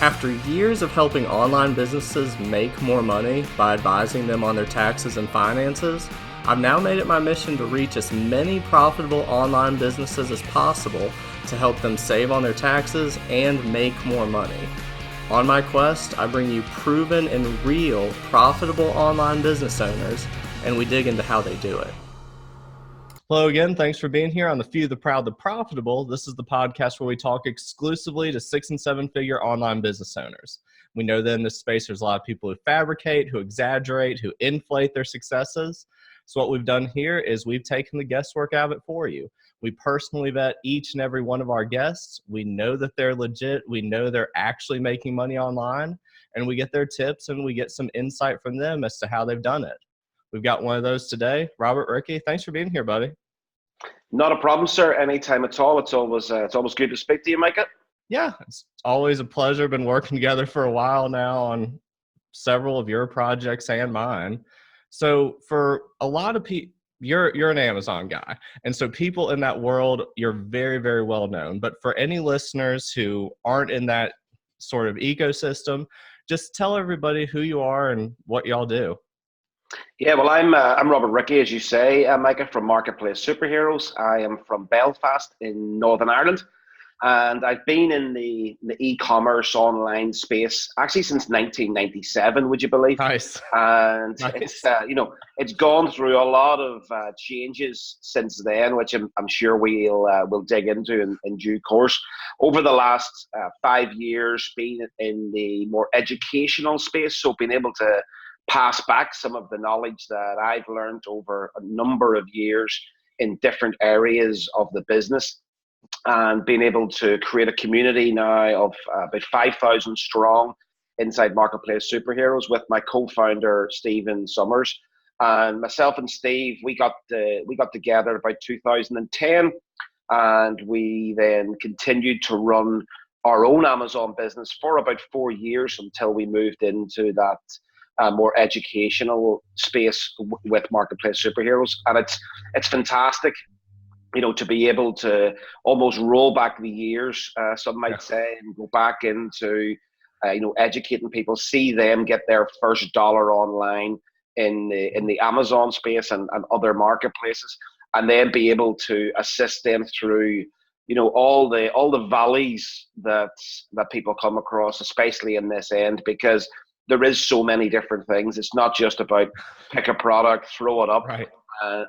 After years of helping online businesses make more money by advising them on their taxes and finances, I've now made it my mission to reach as many profitable online businesses as possible to help them save on their taxes and make more money. On my quest, I bring you proven and real profitable online business owners, and we dig into how they do it. Hello again. Thanks for being here on The Few, the Proud, the Profitable. This is the podcast where we talk exclusively to 6- and 7-figure online business owners. We know that in this space, there's a lot of people who fabricate, who exaggerate, who inflate their successes. So what we've done here is we've taken the guesswork out of it for you. We personally vet each and every one of our guests. We know that they're legit. We know they're actually making money online, and we get their tips and we get some insight from them as to how they've done it. We've got one of those today. Robert, Rickey, thanks for being here, buddy. Not a problem, sir. Anytime at all. It's always good to speak to you, Micah. Yeah, it's always a pleasure. Been working together for a while now on several of your projects and mine. So for a lot of people, you're an Amazon guy. And so people in that world, you're very, very well known. But for any listeners who aren't in that sort of ecosystem, just tell everybody who you are and what y'all do. Yeah, well, I'm Robert Rickey, as you say, Micah, from Marketplace Superheroes. I am from Belfast in Northern Ireland, and I've been in the e-commerce online space actually since 1997. Would you believe? Nice. And Nice. it's gone through a lot of changes since then, which I'm sure we'll dig into in due course. Over the last 5 years, being in the more educational space, so being able to pass back some of the knowledge that I've learned over a number of years in different areas of the business, and being able to create a community now of about 5,000 strong inside Marketplace Superheroes with my co-founder Stephen Summers. And myself and Steve, we got together about 2010, and we then continued to run our own Amazon business for about 4 years until we moved into that more educational space with Marketplace Superheroes. And it's fantastic, to be able to almost roll back the years, some might say, and go back into educating people, see them get their first dollar online in the Amazon space and other marketplaces, and then be able to assist them through all the valleys that people come across, especially in this end, because there is so many different things. It's not just about pick a product, throw it up, right,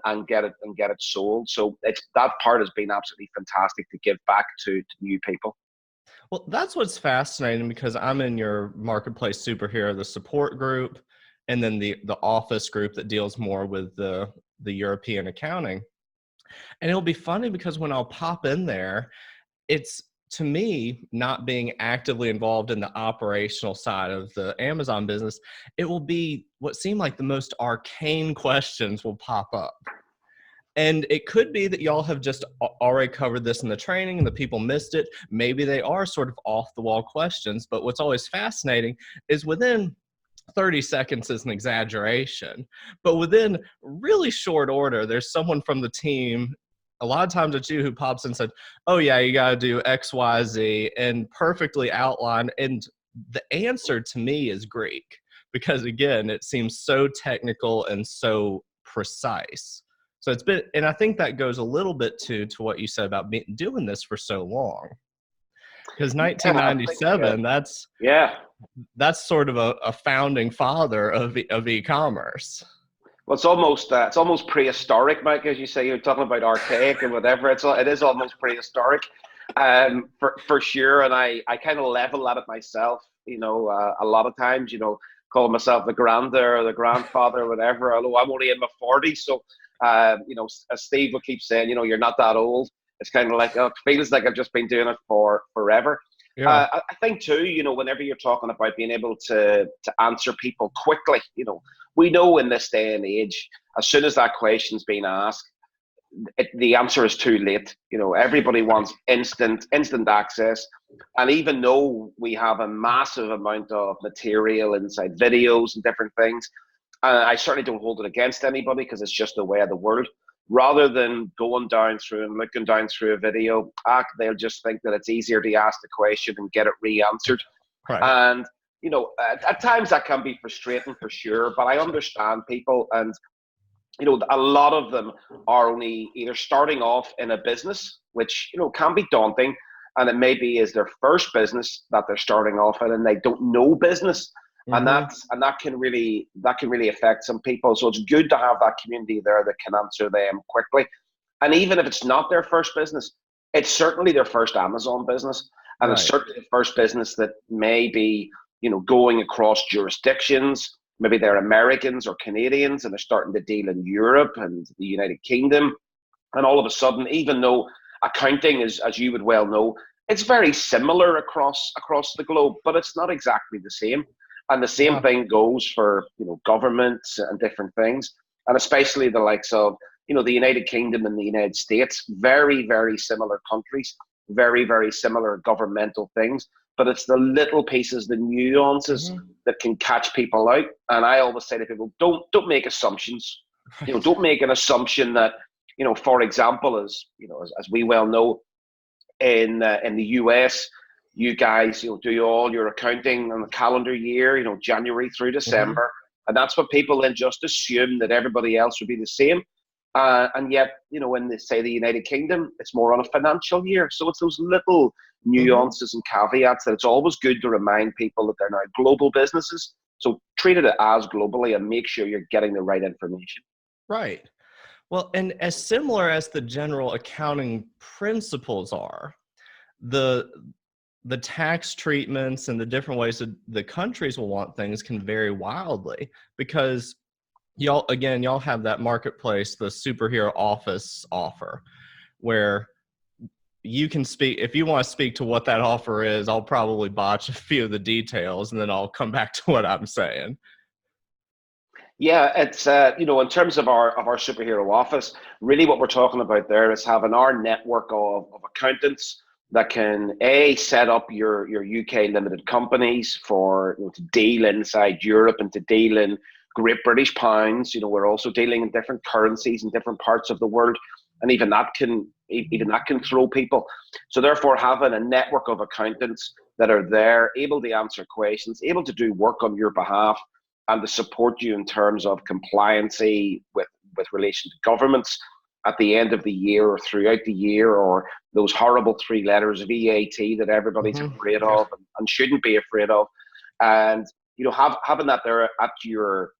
and get it sold. So that part has been absolutely fantastic to give back to new people. Well, that's what's fascinating, because I'm in your Marketplace Superhero, the support group, and then the office group that deals more with the European accounting. And it'll be funny because when I'll pop in there, it's, to me, not being actively involved in the operational side of the Amazon business, it will be what seem like the most arcane questions will pop up. And it could be that y'all have just already covered this in the training and the people missed it. Maybe they are sort of off the wall questions, but what's always fascinating is within 30 seconds is an exaggeration, but within really short order, there's someone from the team, a lot of times it's you, who pops in and said, oh yeah, you got to do X, Y, Z, and perfectly outlined. And the answer to me is Greek, because again, it seems so technical and so precise. So it's been, and I think that goes a little bit to what you said about doing this for so long. Because 1997, that's sort of a founding father of e-commerce. Well, it's almost prehistoric, Mike, as you say. You're talking about archaic and whatever. It is almost prehistoric, for sure. And I kind of level at it myself. A lot of times, call myself the granda or the grandfather or whatever. Although I'm only in my 40s, so as Steve will keep saying, you're not that old. It's kind of like, it feels like I've just been doing it for forever. Yeah. I think too, whenever you're talking about being able to answer people quickly, we know in this day and age, as soon as that question's been asked, the answer is too late. Everybody wants instant access. And even though we have a massive amount of material inside videos and different things, I certainly don't hold it against anybody, because it's just the way of the world. Rather than going down through and looking down through a video, they'll just think that it's easier to ask the question and get it re-answered. Right. And, at times that can be frustrating for sure, but I understand people. And, a lot of them are only either starting off in a business, which, can be daunting. And it maybe is their first business that they're starting off in, and they don't know business. And Mm-hmm. that can really affect some people. So it's good to have that community there that can answer them quickly. And even if it's not their first business, it's certainly their first Amazon business, and it's Right. certainly the first business that may be, going across jurisdictions. Maybe they're Americans or Canadians, and they're starting to deal in Europe and the United Kingdom. And all of a sudden, even though accounting is, as you would well know, it's very similar across the globe, but it's not exactly the same. And the same Yeah. thing goes for governments and different things, and especially the likes of the United Kingdom and the United States. Very, very similar countries, very, very similar governmental things. But it's the little pieces, the nuances Mm-hmm. that can catch people out. And I always say to people, don't make assumptions. Right. Don't make an assumption that, for example, as we well know, in the US, you guys do all your accounting on the calendar year, January through Mm-hmm. December, and that's what people then just assume that everybody else would be the same. And yet, when they say the United Kingdom, it's more on a financial year. So it's those little Mm-hmm. nuances and caveats that it's always good to remind people that they're now global businesses. So treat it as globally and make sure you're getting the right information. Right. Well, and as similar as the general accounting principles are, the the tax treatments and the different ways that the countries will want things can vary wildly, because y'all have that marketplace, the superhero office offer, where you can speak. If you want to speak to what that offer is, I'll probably botch a few of the details and then I'll come back to what I'm saying. Yeah, it's in terms of our superhero office, really what we're talking about there is having our network of accountants that can set up your UK limited companies for to deal inside Europe and to deal in Great British pounds. We're also dealing in different currencies in different parts of the world, and even that can throw people. So therefore, having a network of accountants that are there, able to answer questions, able to do work on your behalf, and to support you in terms of compliancy with relation to governments at the end of the year or throughout the year, or those horrible three letters of VAT that everybody's Mm-hmm. afraid Yeah. of and shouldn't be afraid of. And having that there at your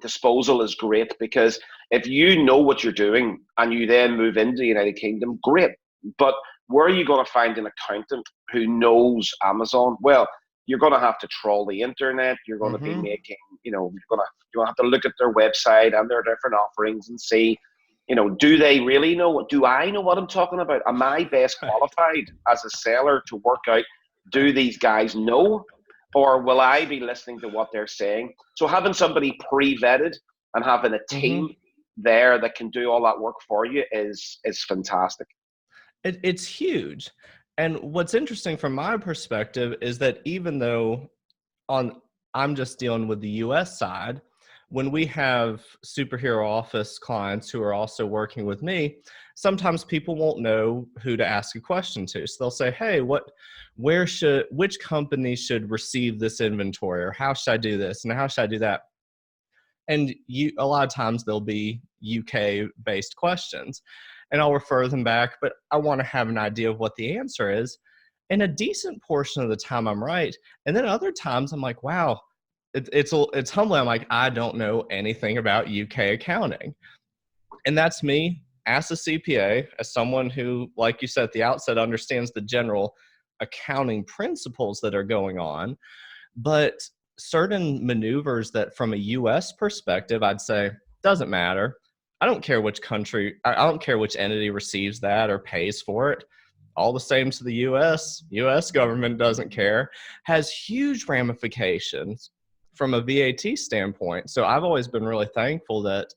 disposal is great, because if you know what you're doing and you then move into the United Kingdom, great. But where are you going to find an accountant who knows Amazon? Well, you're going to have to troll the internet. You're going to be Mm-hmm. making, you're going to have to look at their website and their different offerings and see, do they really know? Do I know what I'm talking about? Am I best Right. qualified as a seller to work out? Do these guys know? Or will I be listening to what they're saying? So having somebody pre-vetted and having a team Mm-hmm. there that can do all that work for you is fantastic. It's huge. And what's interesting from my perspective is that even though on I'm just dealing with the US side, when we have superhero office clients who are also working with me, sometimes people won't know who to ask a question to. So they'll say, "Hey, which company should receive this inventory, or how should I do this and how should I do that?" And a lot of times they'll be UK based questions, and I'll refer them back, but I want to have an idea of what the answer is. And a decent portion of the time I'm right, and then other times I'm like, wow, it's humbling. I'm like, I don't know anything about UK accounting, and that's me as a CPA, as someone who, like you said at the outset, understands the general accounting principles that are going on. But certain maneuvers that from a US perspective, I'd say doesn't matter. I don't care which country, I don't care which entity receives that or pays for it. All the same to the US government doesn't care, has huge ramifications from a VAT standpoint. So I've always been really thankful that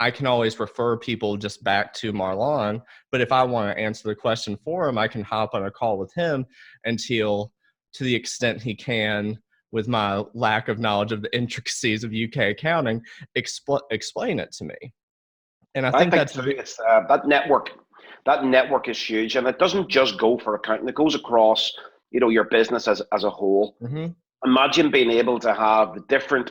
I can always refer people just back to Marlon. But if I want to answer the question for him, I can hop on a call with him until, to the extent he can, with my lack of knowledge of the intricacies of UK accounting, explain it to me. And I I think think that's too, it's that network. That network is huge, and it doesn't just go for accounting. It goes across your business as a whole. Mm-hmm. Imagine being able to have the different,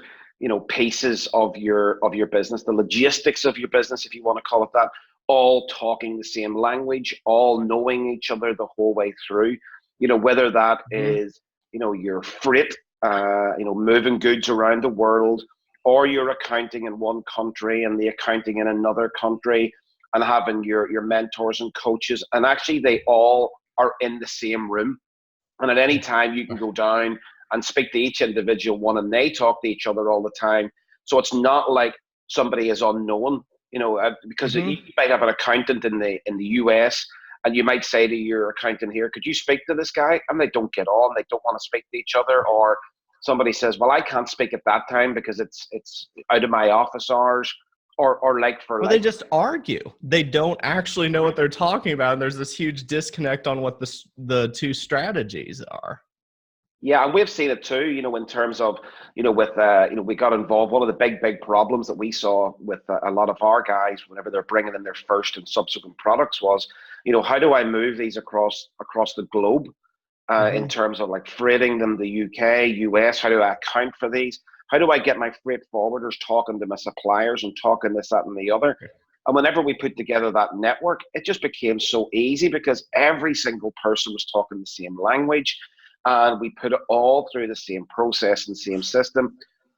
pieces of your business, the logistics of your business, if you want to call it that, all talking the same language, all knowing each other the whole way through. Whether that Mm-hmm. is, your freight, moving goods around the world, or your accounting in one country and the accounting in another country, and having your mentors and coaches, and actually they all are in the same room, and at any time you can go down and speak to each individual one, and they talk to each other all the time. So it's not like somebody is unknown, because Mm-hmm. you might have an accountant in the US, and you might say to your accountant here, could you speak to this guy? And they don't get on, they don't want to speak to each other, or somebody says, well, I can't speak at that time because it's out of my office hours, or like for Or they like. just argue. They don't actually know what they're talking about, and there's this huge disconnect on what the two strategies are. Yeah, and we've seen it too, in terms of, with, we got involved. One of the big problems that we saw with a lot of our guys whenever they're bringing in their first and subsequent products was, how do I move these across the globe, in Mm-hmm. terms of like freighting them, the UK, US, how do I account for these? How do I get my freight forwarders talking to my suppliers and talking this, that, and the other? And whenever we put together that network, it just became so easy because every single person was talking the same language, and we put it all through the same process and same system.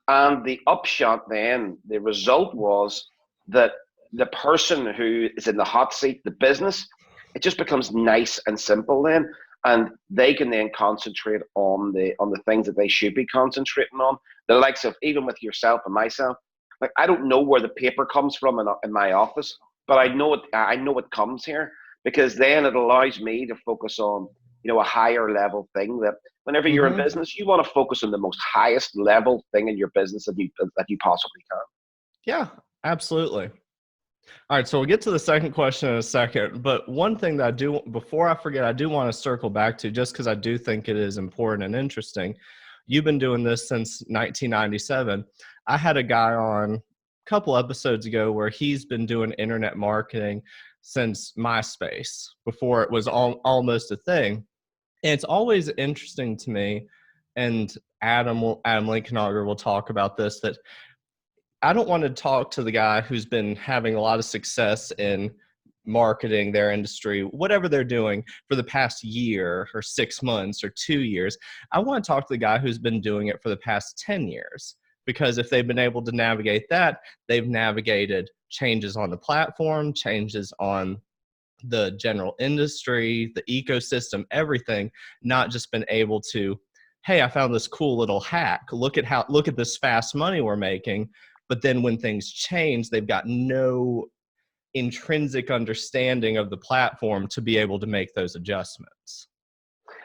And the upshot then, the result was that the person who is in the hot seat, the business, it just becomes nice and simple then, and they can then concentrate on the things that they should be concentrating on. The likes of, even with yourself and myself, like I don't know where the paper comes from in my office, but I know it comes here, because then it allows me to focus on, a higher level thing. That whenever you're in Mm-hmm. business, you want to focus on the most highest level thing in your business that you possibly can. Yeah, absolutely. All right, so we'll get to the second question in a second. But one thing that I do, before I forget, I do want to circle back to, just because I do think it is important and interesting. You've been doing this since 1997. I had a guy on a couple episodes ago where he's been doing internet marketing since MySpace, before it was almost a thing. And it's always interesting to me, and Adam Lincolnauger will talk about this, that I don't want to talk to the guy who's been having a lot of success in marketing their industry, whatever they're doing, for the past year or 6 months or 2 years. I want to talk to the guy who's been doing it for the past 10 years. Because if they've been able to navigate that, they've navigated changes on the platform, changes on the general industry, the ecosystem, everything, not just been able to, hey, I found this cool little hack. Look at this fast money we're making. But then when things change, they've got no intrinsic understanding of the platform to be able to make those adjustments.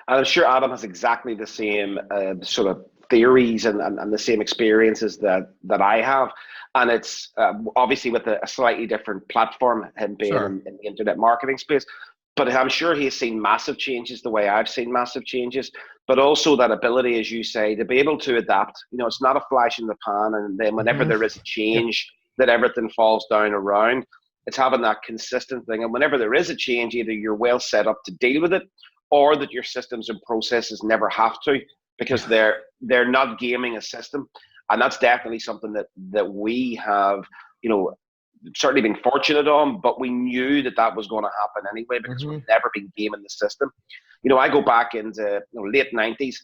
And I'm sure Adam has exactly the same sort of theories and the same experiences that I have. And it's obviously with a slightly different platform, him being Sure. in the internet marketing space. But I'm sure he's seen massive changes the way I've seen massive changes, but also that ability, as you say, to be able to adapt. It's not a flash in the pan, and then whenever Mm-hmm. there is a Yep. change, that everything falls down around. It's having that consistent thing. And whenever there is a change, either you're well set up to deal with it, or that your systems and processes never have to, because Yeah. they're not gaming a system. And that's definitely something that we have, certainly been fortunate on, but we knew that was going to happen anyway, because we've Mm-hmm. never been gaming the system. I go back into late 90s,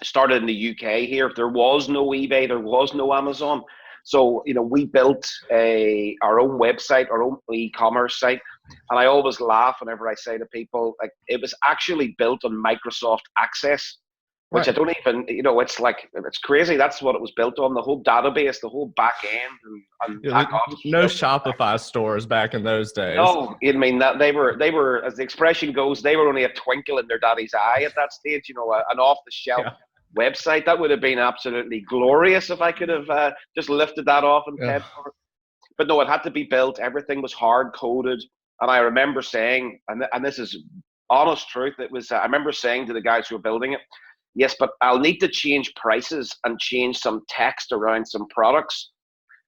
started in the UK here. There was no eBay, there was no Amazon. So, we built our own website, our own e-commerce site. And I always laugh whenever I say to people, like, it was actually built on Microsoft Access, which I Right. don't even, it's crazy. That's what it was built on. The whole database, the whole back end and Yeah, back office was no built on Shopify stores back in those days. no, I mean that they were, as the expression goes, they were only a twinkle in their daddy's eye at that stage. An off the shelf Yeah. website that would have been absolutely glorious if I could have just lifted that off and paid Ugh. for it. But no, it had to be built. Everything was hard coded, and I remember saying, and this is honest truth, it was. I remember saying to the guys who were building it, yes, but I'll need to change prices and change some text around some products.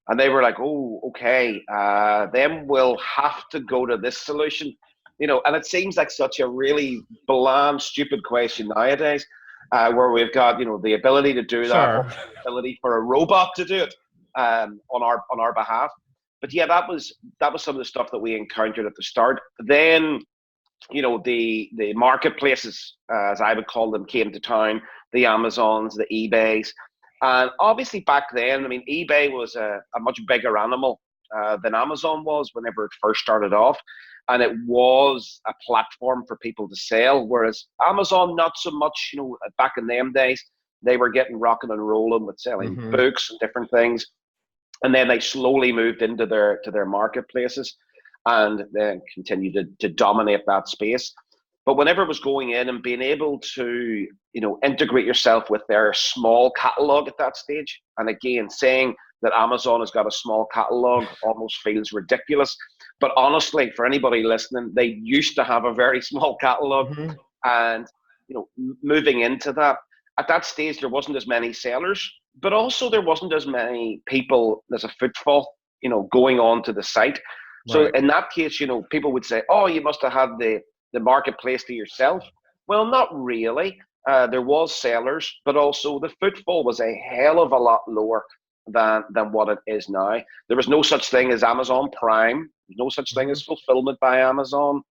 And they were like, oh, okay, then we'll have to go to this solution. And it seems like such a really bland, stupid question nowadays, where we've got, the ability to do that, or Sure. the ability for a robot to do it on our behalf. But yeah, that was some of the stuff that we encountered at the start. Then, the marketplaces, as I would call them, came to town. The Amazons, the eBays, and obviously back then, I mean, eBay was a much bigger animal than Amazon was whenever it first started off, and it was a platform for people to sell. Whereas Amazon, not so much. Back in them days, they were getting rocking and rolling with selling Hmm. books and different things, and then they slowly moved into their marketplaces, and then continued to dominate that space. But whenever it was going in and being able to, integrate yourself with their small catalog at that stage, and again, saying that Amazon has got a small catalog almost feels ridiculous. But honestly, for anybody listening, they used to have a very small catalog, Hmm. and moving into that, at that stage, there wasn't as many sellers, but also there wasn't as many people. There's a footfall, going on to the site. So Right. in that case, people would say, "Oh, you must have had the marketplace to yourself." Well, not really. There was sellers, but also the footfall was a hell of a lot lower than what it is now. There was no such thing as Amazon Prime. There's no such thing Hmm. as fulfillment by Amazon.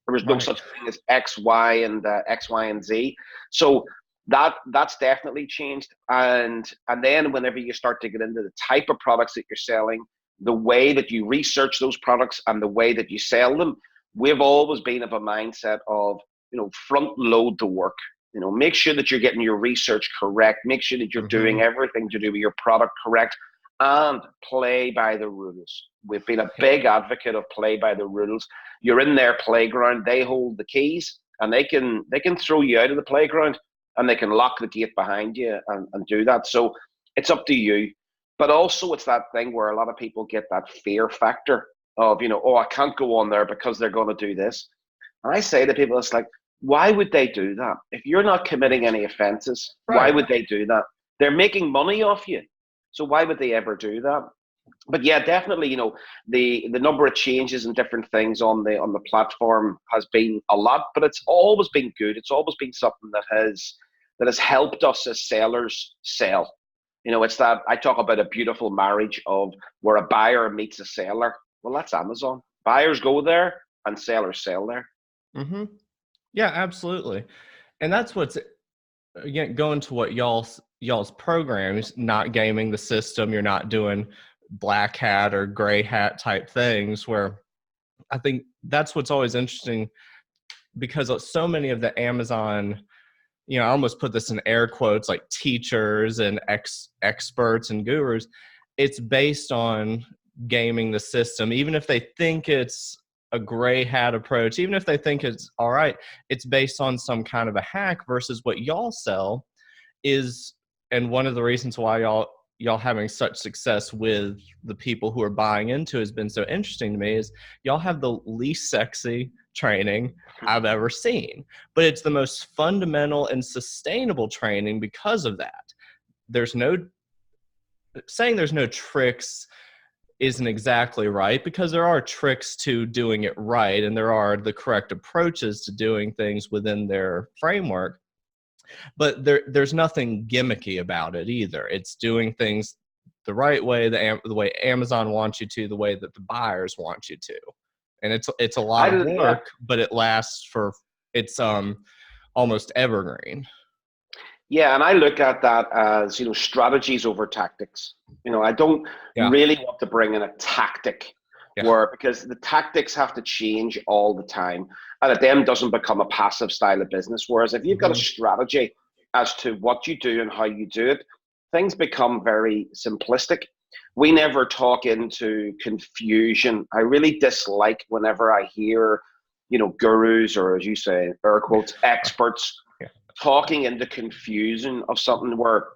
There was no Right. such thing as X, Y, and Z. So that's definitely changed. And then whenever you start to get into the type of products that you're selling, the way that you research those products and the way that you sell them, we've always been of a mindset of, front load the work. Make sure that you're getting your research correct. Make sure that you're doing Hmm. everything to do with your product correct, and play by the rules. We've been a big advocate of play by the rules. You're in their playground. They hold the keys, and they can throw you out of the playground, and they can lock the gate behind you and do that. So it's up to you. But also, it's that thing where a lot of people get that fear factor of, oh, I can't go on there because they're going to do this. And I say to people, it's like, why would they do that? If you're not committing any offenses, why Right. would they do that? They're making money off you. So why would they ever do that? But yeah, definitely, the number of changes and different things on the platform has been a lot, but it's always been good. It's always been something that has helped us as sellers sell. It's that I talk about a beautiful marriage of where a buyer meets a seller. Well, that's Amazon. Buyers go there and sellers sell there. Hmm. Yeah, absolutely. And that's what's, again, going to what y'all's programs, not gaming the system. You're not doing black hat or gray hat type things, where I think that's what's always interesting, because so many of the Amazon, I almost put this in air quotes, like teachers and experts and gurus, it's based on gaming the system. Even if they think it's a gray hat approach, even if they think it's all right, it's based on some kind of a hack, versus what y'all sell is, and one of the reasons why y'all having such success with the people who are buying into has been so interesting to me, is y'all have the least sexy training I've ever seen, but it's the most fundamental and sustainable training because of that. There's no saying there's no tricks isn't exactly right, because there are tricks to doing it right, and there are the correct approaches to doing things within their framework, but there's nothing gimmicky about it either. It's doing things the right way, the way Amazon wants you to, the way that the buyers want you to, and it's a lot of Yeah, work, but it lasts for, it's almost evergreen. yeah, and I look at that as, strategies over tactics. I don't Yeah, really want to bring in a tactic yeah. where, because the tactics have to change all the time, and it then doesn't become a passive style of business. Whereas if you've got a Hmm. strategy as to what you do and how you do it, things become very simplistic. We never talk into confusion. I really dislike whenever I hear, gurus, or as you say, air quotes, experts Yeah. talking into confusion of something, where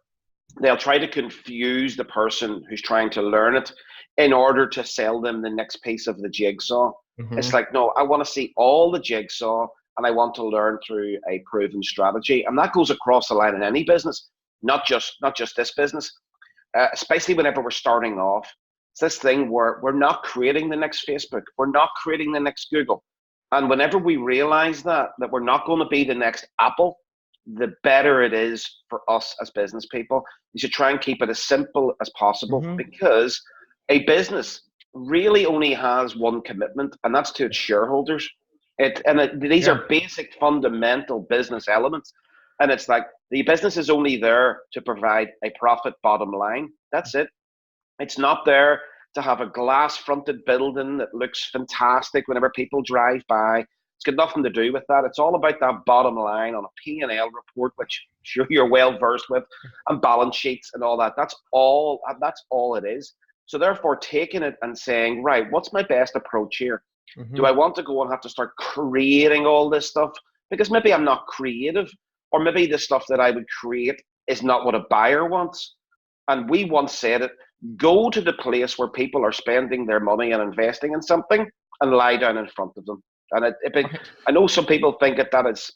they'll try to confuse the person who's trying to learn it in order to sell them the next piece of the jigsaw. It's Hmm. like, no, I want to see all the jigsaw, and I want to learn through a proven strategy. And that goes across the line in any business, not just this business, especially whenever we're starting off. It's this thing where we're not creating the next Facebook. We're not creating the next Google. And whenever we realize that we're not going to be the next Apple, the better it is for us as business people. You should try and keep it as simple as possible, because a business really only has one commitment, and that's to its shareholders. These are basic fundamental business elements. And it's like the business is only there to provide a profit bottom line. That's it. It's not there to have a glass fronted building that looks fantastic whenever people drive by. It's got nothing to do with that. It's all about that bottom line on a P&L report, which I'm sure you're well versed with, and balance sheets and all that. That's all it is. So therefore, taking it and saying, right, what's my best approach here? Do I want to go and have to start creating all this stuff? Because maybe I'm not creative, or maybe the stuff that I would create is not what a buyer wants. And we once said it, go to the place where people are spending their money and investing in something, and lie down in front of them. And I know some people think that's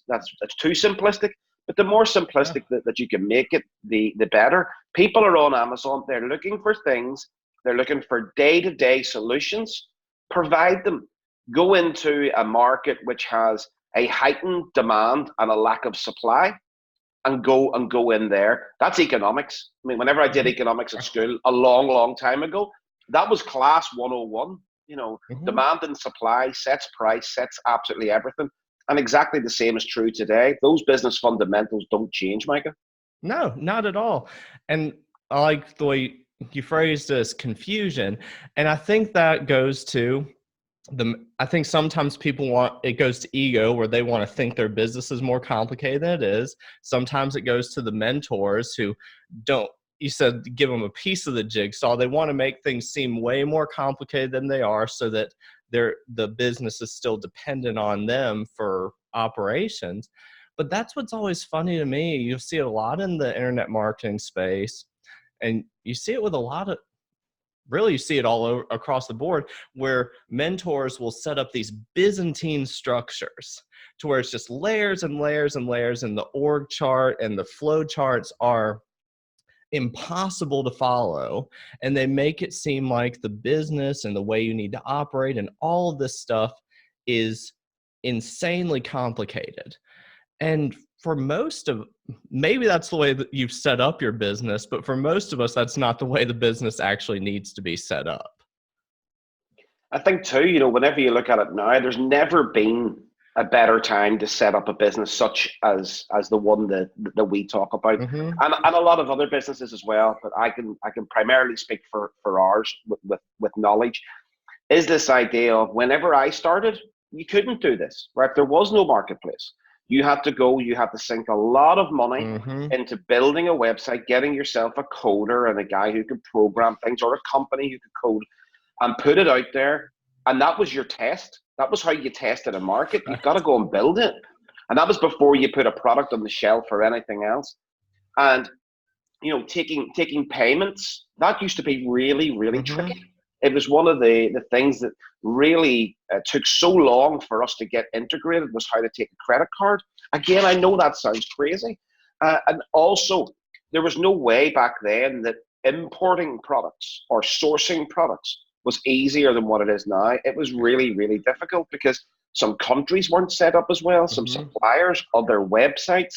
too simplistic, but the more simplistic that you can make it, the better. People are on Amazon. They're looking for things. They're looking for day-to-day solutions. Provide them. Go into a market which has a heightened demand and a lack of supply, and go in there. That's economics. I mean, whenever I did economics at school a long, long time ago, that was class 101. Demand and supply sets price, sets absolutely everything. And exactly the same is true today. Those business fundamentals don't change, Micah. No, not at all. And I like the way you phrased this, confusion. And I think that goes to I think sometimes it goes to ego, where they want to think their business is more complicated than it is. Sometimes it goes to the mentors who you said give them a piece of the jigsaw. They want to make things seem way more complicated than they are, so that the business is still dependent on them for operations. But that's what's always funny to me. You'll see it a lot in the internet marketing space, and you see it with you see it all over, across the board, where mentors will set up these Byzantine structures to where it's just layers and layers and layers, and the org chart and the flow charts are impossible to follow. And they make it seem like the business and the way you need to operate and all of this stuff is insanely complicated. And for maybe that's the way that you've set up your business, but for most of us, that's not the way the business actually needs to be set up. I think too, whenever you look at it now, there's never been a better time to set up a business such as the one that we talk about, and a lot of other businesses as well. But I can primarily speak for ours with knowledge. Is this idea of, whenever I started, you couldn't do this, right? There was no marketplace. You had to sink a lot of money into building a website, getting yourself a coder and a guy who could program things, or a company who could code, and put it out there. And that was your test. That was how you tested a market. You've got to go and build it. And that was before you put a product on the shelf or anything else. And, taking payments, that used to be really, really tricky. It was one of the things that really took so long for us to get integrated, was how to take a credit card. Again, I know that sounds crazy. And also, there was no way back then that importing products or sourcing products was easier than what it is now. It was really, really difficult, because some countries weren't set up as well. Some suppliers, other websites,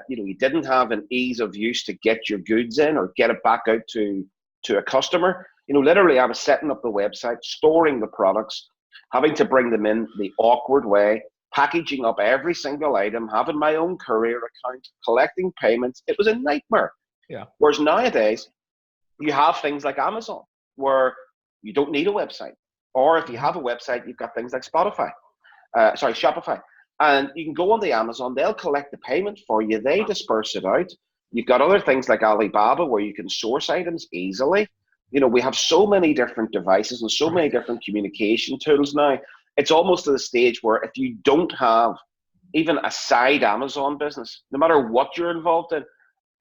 you didn't have an ease of use to get your goods in or get it back out to a customer. Literally, I was setting up the website, storing the products, having to bring them in the awkward way, packaging up every single item, having my own courier account, collecting payments. It was a nightmare. Yeah. Whereas nowadays, you have things like Amazon, where you don't need a website. Or if you have a website, you've got things like Shopify. And you can go on the Amazon, they'll collect the payment for you, they disperse it out. You've got other things like Alibaba, where you can source items easily. We have so many different devices and so many different communication tools now. It's almost to the stage where if you don't have even a side Amazon business, no matter what you're involved in,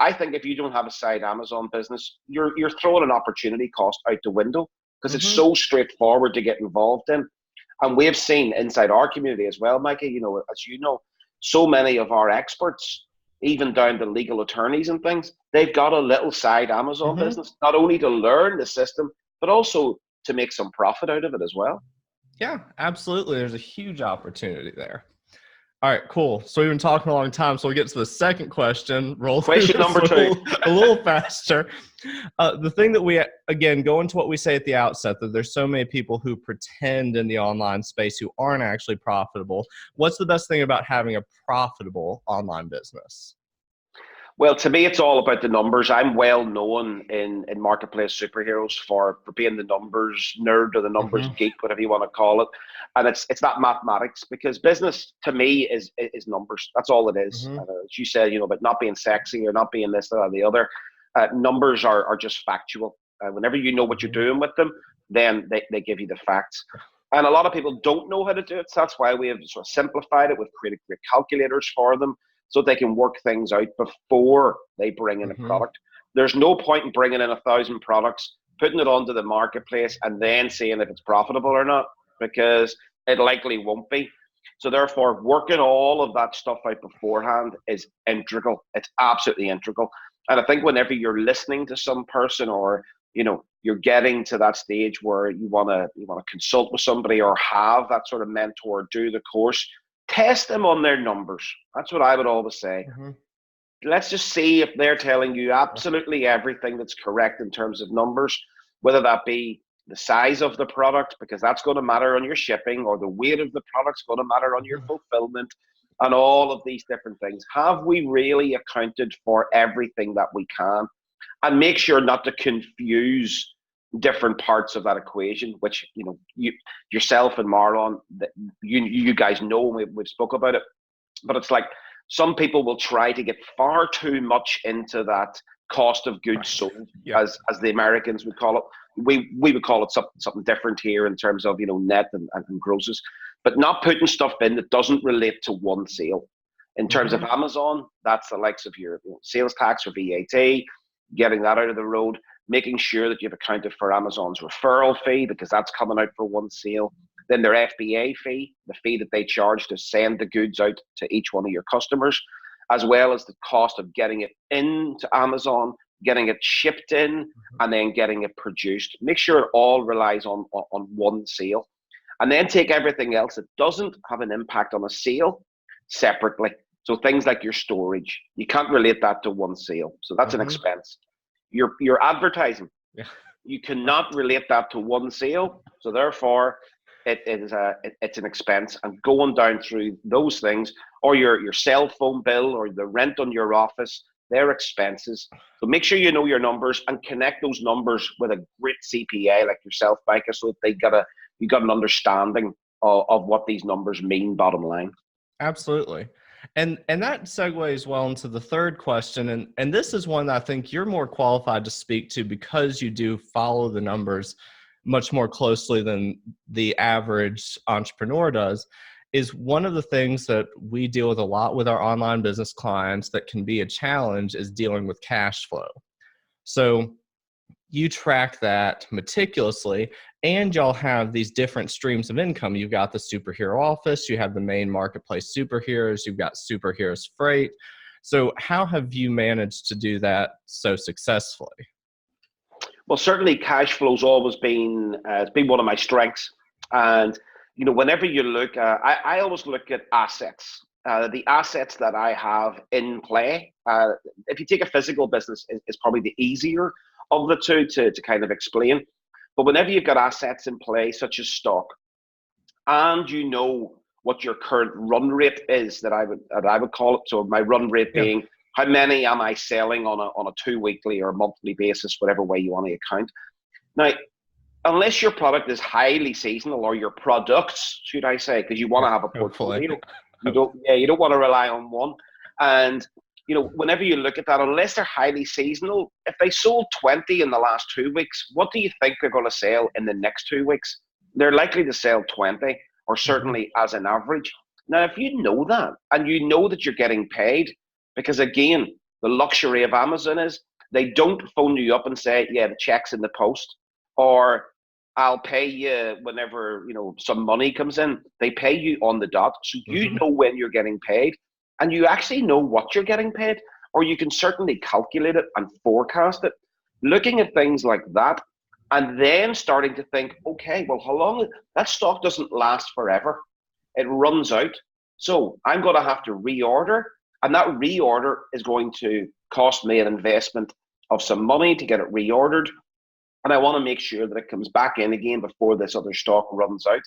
I think if you don't have a side Amazon business, you're throwing an opportunity cost out the window, because it's so straightforward to get involved in. And we've seen inside our community as well, Micah, as you know, so many of our experts, even down to legal attorneys and things, they've got a little side Amazon business, not only to learn the system, but also to make some profit out of it as well. Yeah, absolutely. There's a huge opportunity there. All right, cool. So we've been talking a long time, so we'll get to the second question. Roll through Question this number two. a little faster. The thing that we, again, go into what we say at the outset, that there's so many people who pretend in the online space who aren't actually profitable. What's the best thing about having a profitable online business? Well, to me, it's all about the numbers. I'm well known in marketplace superheroes for being the numbers nerd or the numbers Mm-hmm. geek, whatever you want to call it. And it's not mathematics, because business to me is numbers. That's all it is. Mm-hmm. As you said, about not being sexy or not being this or the other. Numbers are just factual. Whenever you know what you're Mm-hmm. doing with them, then they give you the facts. And a lot of people don't know how to do it. So that's why we have sort of simplified it. We've created great calculators for them, so they can work things out before they bring in a Mm-hmm. product. There's no point in bringing in 1,000 products, putting it onto the marketplace, and then seeing if it's profitable or not, because it likely won't be. So therefore, working all of that stuff out beforehand is integral. It's absolutely integral. And I think whenever you're listening to some person, or you're getting to that stage where you want to consult with somebody or have that sort of mentor do the course, test them on their numbers. That's what I would always say. Mm-hmm. Let's just see if they're telling you absolutely everything that's correct in terms of numbers, whether that be the size of the product, because that's going to matter on your shipping, or the weight of the product's going to matter on your fulfillment, and all of these different things. Have we really accounted for everything that we can? And make sure not to confuse different parts of that equation, which you yourself and Marlon, you guys know, we've spoke about it. But it's like some people will try to get far too much into that cost of goods sold, Yeah. as the Americans would call it. We would call it something different here in terms of net and grosses, but not putting stuff in that doesn't relate to one sale. In terms of Mm-hmm. Amazon, that's the likes of your sales tax or VAT, getting that out of the road, making sure that you've accounted for Amazon's referral fee, because that's coming out for one sale. Then their FBA fee, the fee that they charge to send the goods out to each one of your customers, as well as the cost of getting it into Amazon, getting it shipped in, and then getting it produced. Make sure it all relies on one sale. And then take everything else that doesn't have an impact on a sale separately. So things like your storage, you can't relate that to one sale. So that's an Mm-hmm. expense. Your advertising, Yeah. you cannot relate that to one sale. So therefore, it's an expense. And going down through those things, or your cell phone bill, or the rent on your office, they're expenses. So make sure you know your numbers and connect those numbers with a great CPA like yourself, Micah, so that you got an understanding of what these numbers mean, bottom line. Absolutely. And that segues well into the third question. And this is one that I think you're more qualified to speak to, because you do follow the numbers much more closely than the average entrepreneur does. Is one of the things that we deal with a lot with our online business clients that can be a challenge is dealing with cash flow. So you track that meticulously, and y'all have these different streams of income. You've got the superhero office, you have the main marketplace superheroes, you've got superheroes freight. So how have you managed to do that so successfully? Well, certainly cash flow's always been it's been one of my strengths. And whenever you look, I always look at assets. The assets that I have in play. If you take a physical business, is probably the easier of the two to kind of explain. But whenever you've got assets in play, such as stock, and what your current run rate is, that I would call it. So my run rate Yeah. being, how many am I selling on a 2 weekly or monthly basis, whatever way you want to account. Now, unless your product is highly seasonal, or your products, should I say, because you want to have a Hopefully. portfolio. You don't want to rely on one. And whenever you look at that, unless they're highly seasonal, if they sold 20 in the last 2 weeks, what do you think they're going to sell in the next 2 weeks? They're likely to sell 20, or certainly as an average. Now, if you know that, and you know that you're getting paid, because again, the luxury of Amazon is they don't phone you up and say, yeah, the check's in the post, or I'll pay you whenever some money comes in. They pay you on the dot, so you know when you're getting paid, and you actually know what you're getting paid, or you can certainly calculate it and forecast it. Looking at things like that and then starting to think, okay, well, how long, that stock doesn't last forever. It runs out. So I'm going to have to reorder, and that reorder is going to cost me an investment of some money to get it reordered. And I want to make sure that it comes back in again before this other stock runs out.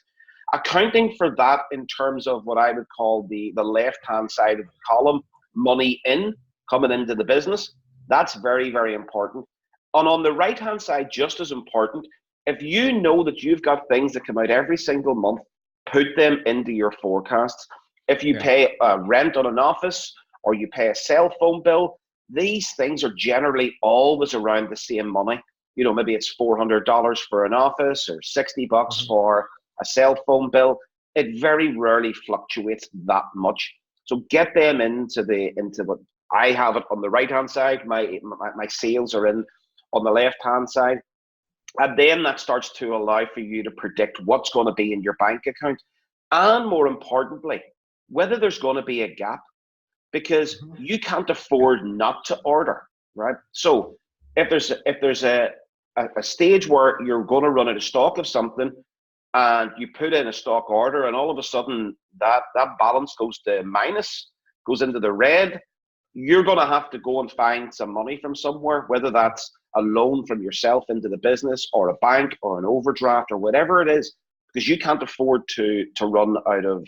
Accounting for that in terms of what I would call the left-hand side of the column, money in, coming into the business, that's very, very important. And on the right-hand side, just as important, if you know that you've got things that come out every single month, put them into your forecasts. If you pay rent on an office or you pay a cell phone bill, these things are generally always around the same money. You know, maybe it's $400 for an office or $60 for a cell phone bill. It very rarely fluctuates that much. So get them into what I have it on the right hand side. My sales are in on the left hand side. And then that starts to allow for you to predict what's going to be in your bank account. And more importantly, whether there's going to be a gap, because you can't afford not to order, right? So if there's a stage where you're going to run out of stock of something and you put in a stock order and all of a sudden that balance goes to minus, goes into the red, you're going to have to go and find some money from somewhere, whether that's a loan from yourself into the business or a bank or an overdraft or whatever it is, because you can't afford to run out of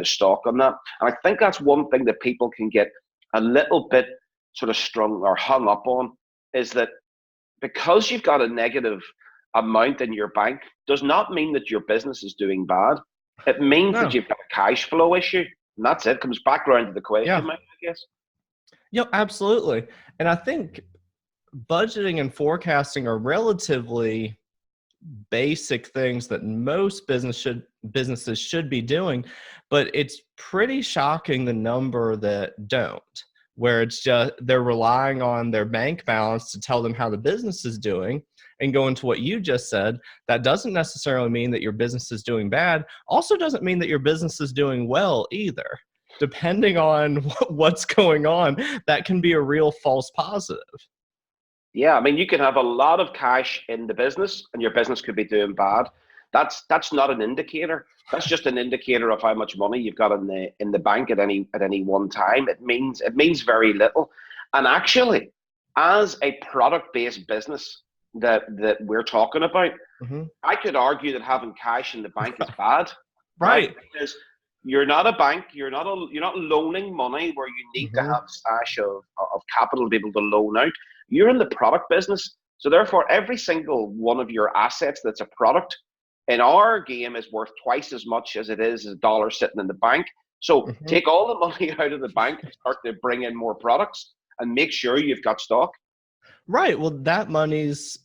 stock on that. And I think that's one thing that people can get a little bit sort of strung or hung up on, is that because you've got a negative amount in your bank does not mean that your business is doing bad. It means that you've got a cash flow issue, and that's it. Comes back around to the question, Mike, I guess. Yeah, absolutely. And I think budgeting and forecasting are relatively basic things that most businesses should be doing, but it's pretty shocking the number that don't, where it's just they're relying on their bank balance to tell them how the business is doing. And going to what you just said, that doesn't necessarily mean that your business is doing bad. Also doesn't mean that your business is doing well either. Depending on what's going on, that can be a real false positive. Yeah, I mean, you can have a lot of cash in the business and your business could be doing bad. That's not an indicator. That's just an indicator of how much money you've got in the bank at any one time. It means very little. And actually, as a product-based business that we're talking about, I could argue that having cash in the bank is bad. Right. Because you're not a bank, you're not loaning money where you need to have a stash of capital to be able to loan out. You're in the product business. So therefore, every single one of your assets that's a product in our game is worth twice as much as it is a dollar sitting in the bank. So take all the money out of the bank and start to bring in more products and make sure you've got stock. Right. Well, that money's,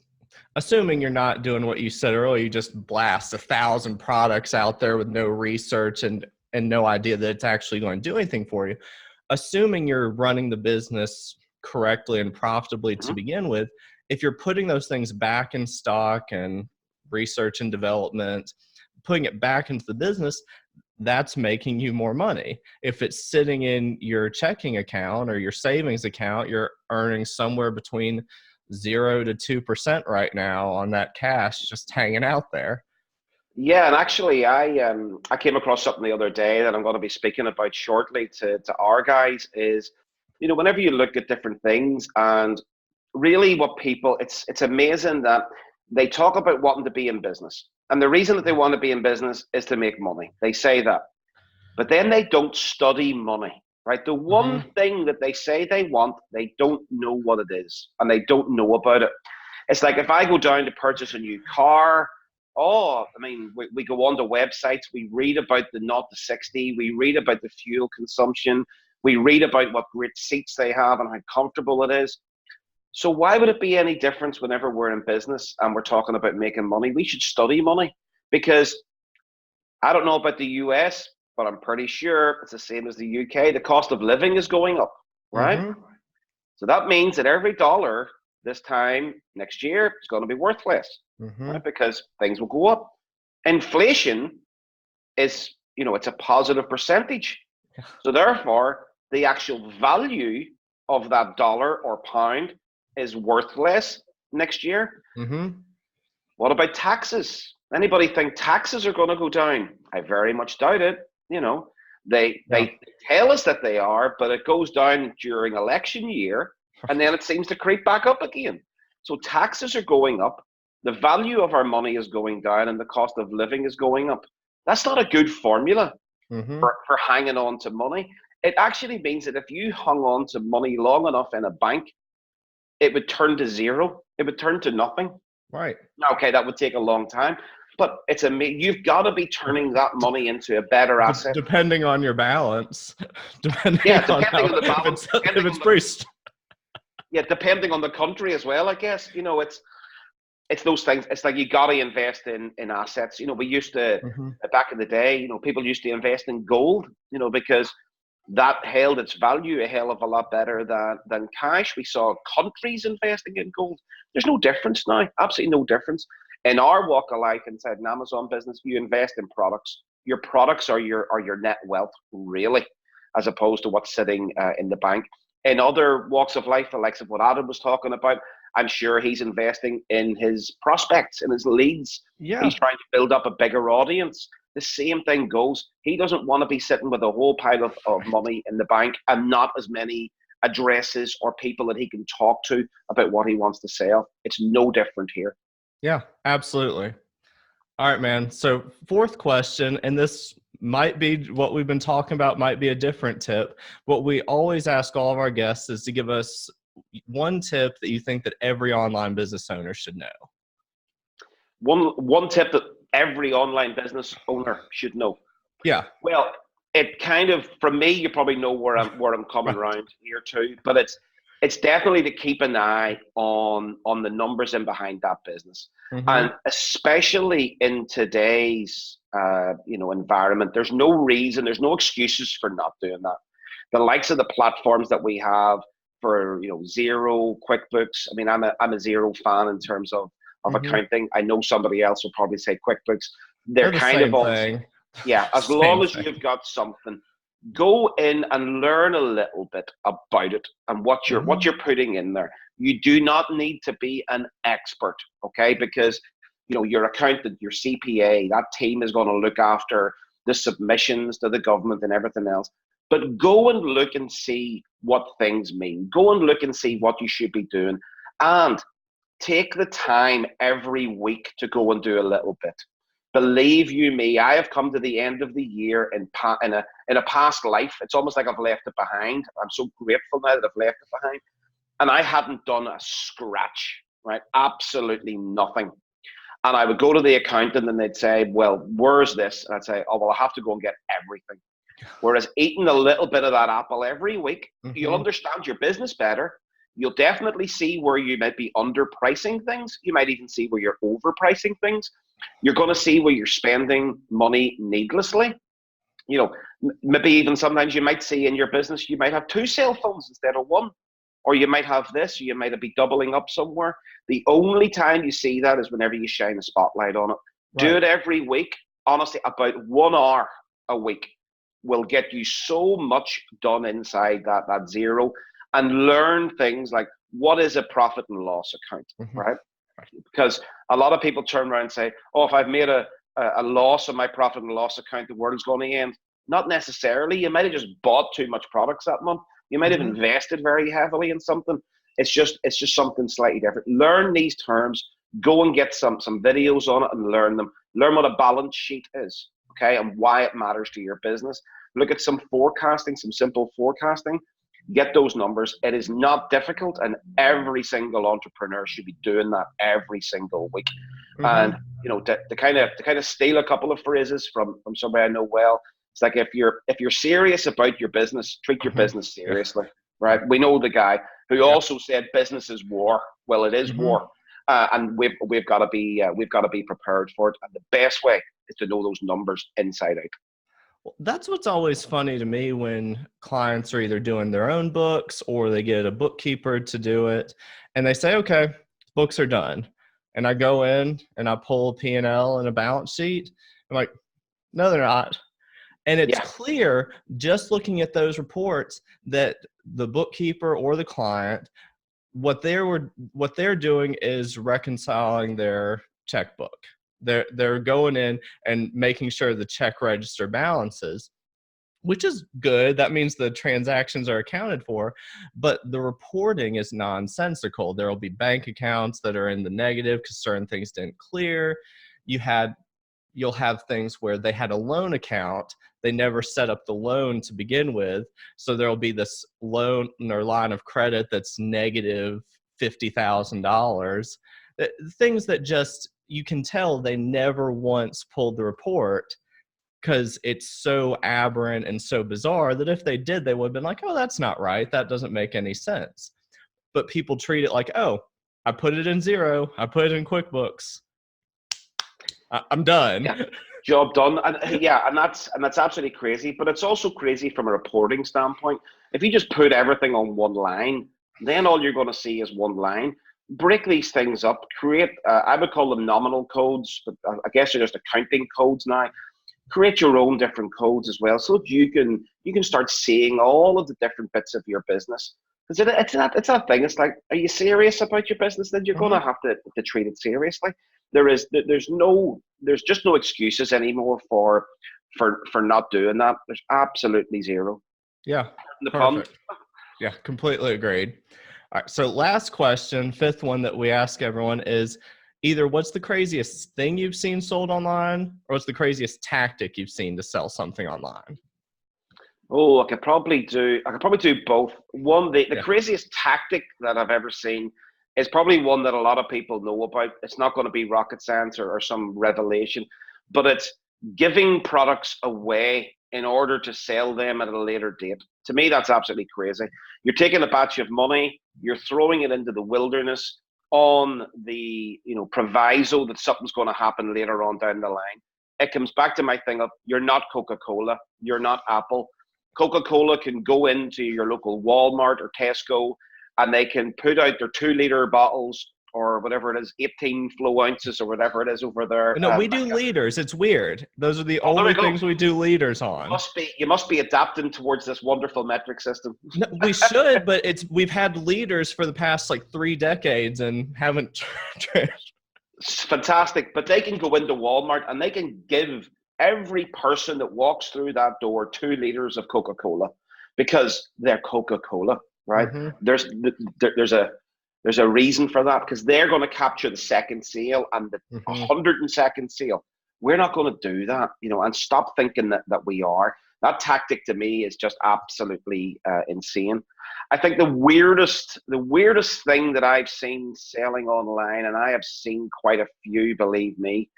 assuming you're not doing what you said earlier, you just blast 1,000 products out there with no research and no idea that it's actually going to do anything for you. Assuming you're running the business correctly and profitably to begin with, if you're putting those things back in stock and research and development, putting it back into the business, that's making you more money. If it's sitting in your checking account or your savings account, you're earning somewhere between 0 to 2% right now on that cash just hanging out there. Yeah, and actually, I came across something the other day that I'm going to be speaking about shortly to our guys. Is, you know, whenever you look at different things, and really what people, it's amazing that they talk about wanting to be in business, and the reason that they want to be in business is to make money. They say that, but then they don't study money. Right, the one thing that they say they want, they don't know what it is, and they don't know about it. It's like if I go down to purchase a new car. Oh, I mean, we go on to websites, we read about the 0 to 60, we read about the fuel consumption, we read about what great seats they have and how comfortable it is. So why would it be any difference whenever we're in business and we're talking about making money? We should study money, because I don't know about the US, but I'm pretty sure it's the same as the UK. The cost of living is going up, right? So that means that every dollar this time next year is going to be worth less, right? Because things will go up. Inflation is, you know, it's a positive percentage. So therefore, the actual value of that dollar or pound is worth less next year. What about taxes? Anybody think taxes are going to go down? I very much doubt it. You know, Yeah. they tell us that they are, but it goes down during election year, and then it seems to creep back up again. So taxes are going up, the value of our money is going down, and the cost of living is going up. That's not a good formula Mm-hmm. for hanging on to money. It actually means that if you hung on to money long enough in a bank, it would turn to zero. It would turn to nothing. Right. Now, okay, that would take a long time, but you've got to be turning that money into a better asset. Depending on your balance, depending Yeah, on depending how, on the balance, if it's pretty, yeah, depending on the country as well. I guess it's those things. It's like you got to invest in assets. We used to mm-hmm. back in the day. People used to invest in gold. Because that held its value a hell of a lot better than cash. We saw countries investing in gold. There's no difference now. Absolutely no difference. In our walk of life inside an Amazon business, you invest in products. Your products are your net wealth, really, as opposed to what's sitting in the bank. In other walks of life, the likes of what Adam was talking about, I'm sure he's investing in his prospects, in his leads. Yeah. He's trying to build up a bigger audience. The same thing goes. He doesn't want to be sitting with a whole pile of money in the bank and not as many addresses or people that he can talk to about what he wants to sell. It's no different here. Yeah, absolutely. All right, man. So fourth question, and this might be what we've been talking about, might be a different tip. What we always ask all of our guests is to give us one tip that you think that every online business owner should know. One tip that every online business owner should know. Yeah. Well, it kind of, from me, you probably know where I'm coming Right. around here too, but it's definitely to keep an eye on the numbers in behind that business, Mm-hmm. and especially in today's environment. There's no reason, there's no excuses for not doing that. The likes of the platforms that we have for Zero, QuickBooks. I mean, I'm a Zero fan in terms of Mm-hmm. accounting. I know somebody else will probably say QuickBooks. They're They're the kind of same all, thing. yeah, as Same long as thing. you've got something, go in and learn a little bit about it and what you're Mm-hmm. putting in there. You do not need to be an expert, okay? Because your accountant, your CPA, that team is going to look after the submissions to the government and everything else. But go and look and see what things mean. Go and look and see what you should be doing, and take the time every week to go and do a little bit. Believe you me, I have come to the end of the year in a past life. It's almost like I've left it behind. I'm so grateful now that I've left it behind. And I hadn't done a scratch, right? Absolutely nothing. And I would go to the accountant and they'd say, well, where's this? And I'd say, oh, well, I have to go and get everything. Whereas eating a little bit of that apple every week, you'll Mm-hmm. understand your business better. You'll definitely see where you might be underpricing things. You might even see where you're overpricing things. You're going to see where you're spending money needlessly. Maybe even sometimes you might see in your business, you might have two cell phones instead of one, or you might have this, or you might be doubling up somewhere. The only time you see that is whenever you shine a spotlight on it. Right. Do it every week. Honestly, about 1 hour a week will get you so much done inside that zero, and learn things like, what is a profit and loss account, Mm-hmm. right? Because a lot of people turn around and say, oh, if I've made a loss on my profit and loss account, the world's going to end. Not necessarily. You might have just bought too much products that month. You might have Mm-hmm. invested very heavily in something. It's just something slightly different. Learn these terms. Go and get some videos on it and learn them. Learn what a balance sheet is, okay, and why it matters to your business. Look at some forecasting, some simple forecasting. Get those numbers. It is not difficult, and every single entrepreneur should be doing that every single week. Mm-hmm. And to kind of steal a couple of phrases from somebody I know well, it's like, if you're serious about your business, treat your Mm-hmm. business seriously, right? We know the guy who also said business is war. Well, it is Mm-hmm. war, and we've got to be prepared for it. And the best way is to know those numbers inside out. Well, that's what's always funny to me when clients are either doing their own books or they get a bookkeeper to do it, and they say, okay, books are done. And I go in and I pull a P&L and a balance sheet. I'm like, no, they're not. And it's Yeah. clear just looking at those reports that the bookkeeper or the client, what they're doing is reconciling their checkbook. They're going in and making sure the check register balances, which is good. That means the transactions are accounted for, but the reporting is nonsensical. There will be bank accounts that are in the negative because certain things didn't clear. You'll have things where they had a loan account, they never set up the loan to begin with, so there'll be this loan or line of credit that's negative $50,000. Things that just, you can tell they never once pulled the report, because it's so aberrant and so bizarre that if they did, they would have been like, oh, that's not right. That doesn't make any sense. But people treat it like, oh, I put it in Xero, I put it in QuickBooks, I'm done. Yeah. Job done. And yeah, and that's absolutely crazy. But it's also crazy from a reporting standpoint. If you just put everything on one line, then all you're going to see is one line. Break these things up. Create. I would call them nominal codes, but I guess they're just accounting codes now. Create your own different codes as well, so that you can start seeing all of the different bits of your business. Because it's that thing. It's like, are you serious about your business? Then you're going to have to treat it seriously. There's just no excuses anymore for not doing that. There's absolutely zero. Yeah, perfect. Yeah, completely agreed. All right, so last question, fifth one that we ask everyone is either what's the craziest thing you've seen sold online, or what's the craziest tactic you've seen to sell something online? Oh, I could probably do both. One, the craziest tactic that I've ever seen is probably one that a lot of people know about. It's not going to be rocket science or some revelation, but it's giving products away in order to sell them at a later date. To me, that's absolutely crazy. You're taking a batch of money, you're throwing it into the wilderness on the proviso that something's going to happen later on down the line. It comes back to my thing of, you're not Coca-Cola, you're not Apple. Coca-Cola can go into your local Walmart or Tesco and they can put out their 2-liter bottles or whatever it is, 18 flow ounces or whatever it is over there. No, we do liters. It's weird. Those are the only things we do liters on. You must be adapting towards this wonderful metric system. No, we should, but we've had liters for the past like 3 decades and haven't. It's fantastic, but they can go into Walmart and they can give every person that walks through that door 2 liters of Coca-Cola because they're Coca-Cola, right? Mm-hmm. There's a reason for that, because they're going to capture the second sale and the 102nd sale. We're not going to do that, and stop thinking that we are. That tactic to me is just absolutely insane. I think the weirdest thing that I've seen selling online, and I have seen quite a few, believe me,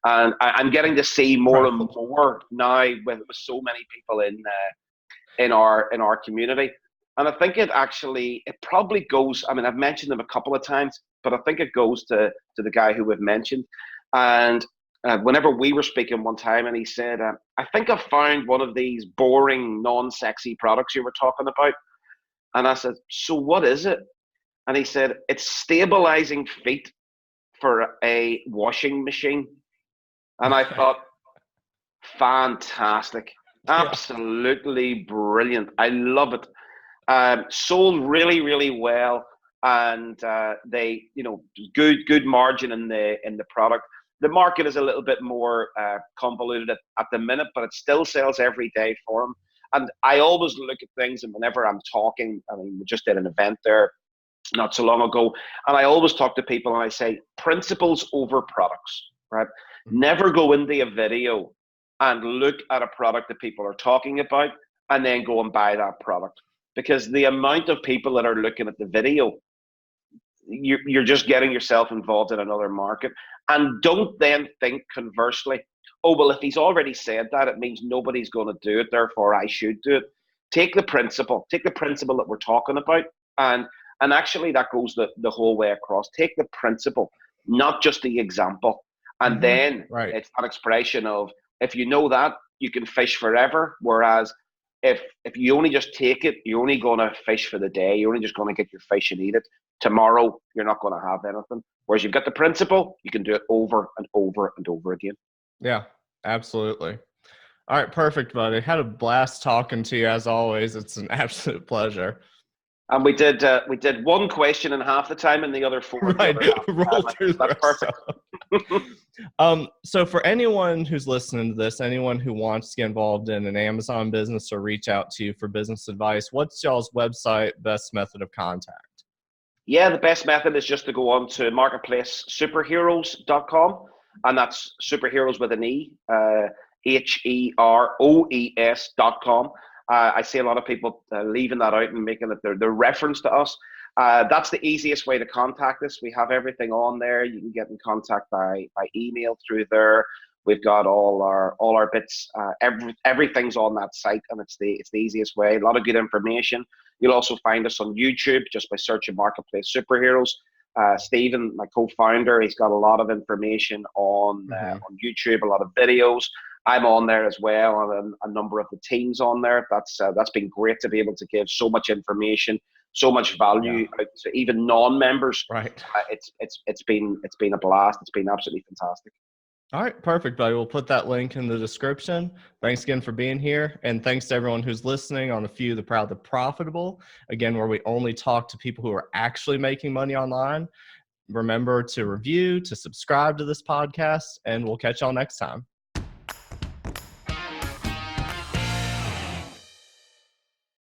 and I'm getting to see more and more now with so many people in our community. And I think it probably goes, I mean, I've mentioned them a couple of times, but I think it goes to the guy who we've mentioned. And whenever we were speaking one time, and he said, I think I found one of these boring, non-sexy products you were talking about. And I said, so what is it? And he said, it's stabilizing feet for a washing machine. And I thought, fantastic. Absolutely brilliant. I love it. Sold really, really well, and they, good margin in the product. The market is a little bit more convoluted at the minute, but it still sells every day for them. And I always look at things, and whenever I'm talking, I mean, we just did an event there not so long ago, and I always talk to people and I say, principles over products, right? Mm-hmm. Never go into a video and look at a product that people are talking about and then go and buy that product. Because the amount of people that are looking at the video, you're just getting yourself involved in another market. And don't then think conversely, oh, well, if he's already said that, it means nobody's going to do it, therefore I should do it. Take the principle that we're talking about, and actually that goes the whole way across. Take the principle, not just the example. And then it's an expression of, if you know that, you can fish forever, whereas if you only just take it, you're only going to fish for the day. You're only just going to get your fish and eat it. Tomorrow, you're not going to have anything. Whereas you've got the principle, you can do it over and over and over again. Yeah, absolutely. All right, perfect, buddy. Had a blast talking to you as always. It's an absolute pleasure. And we did one question in half the time, and the other 4. Right, roll through. That's perfect. So for anyone who's listening to this, anyone who wants to get involved in an Amazon business or reach out to you for business advice, what's y'all's website, best method of contact? Yeah, the best method is just to go on to marketplacesuperheroes.com, and that's superheroes with an E, heroes.com. I see a lot of people leaving that out and making it their reference to us. That's the easiest way to contact us. We have everything on there. You can get in contact by email through there. We've got all our bits. Everything's on that site, and it's the easiest way. A lot of good information. You'll also find us on YouTube just by searching Marketplace Superheroes. Stephen, my co-founder, he's got a lot of information on YouTube, a lot of videos. I'm on there as well, and a number of the teams on there. That's been great to be able to give so much information, so much value out to even non-members. Right. It's been a blast. It's been absolutely fantastic. All right, perfect, buddy. We'll put that link in the description. Thanks again for being here. And thanks to everyone who's listening on A Few, the Proud, the Profitable. Again, where we only talk to people who are actually making money online. Remember to review, to subscribe to this podcast, and we'll catch y'all next time.